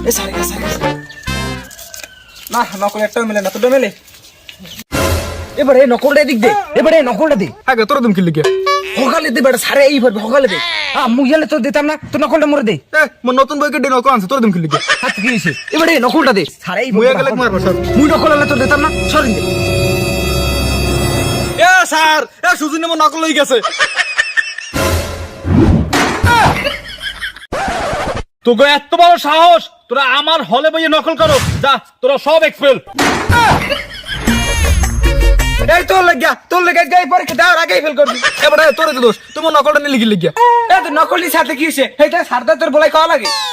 এ সারে না নকল একটাও মেলে না, তোটা মেলে। এবারে নকলটা দিক দে, এবারে নকলটা দে। আগে তোরা তুমি কি লিখে সকালে দে বেটা, সারে এই ভরবে সকালে দে। মুই গেলে তো দিতাম না, তো নকলটা মরে দে। মোর নতুন বইকে ডে নকল আনছে তোরা তুমি কি লিখে হাত কি হইছে? এবারে নকলটা দে, সারে এই মুইয়া গেলে মারবো সর। মুই নকল আনলে তো দিতাম না, সরিন দে। এ স্যার এ সুজন মোর নকল হয়ে গেছে। তোকে এত বড় সাহস, তোরা আমার হলে বইয়ে নকল করো, যা তোরা সব এক্সপেল। এই তোর লেগে গাই পরীক্ষা দেওয়ার আগেই ফেল করবি। এবারে তোরে তো দোষ, তোমার নকলটা নিয়ে লিখে লিখিয়া এ তো নকলের সাথে কি হইছে? এইটা সারদা তোর বলাই খাওয়া লাগে।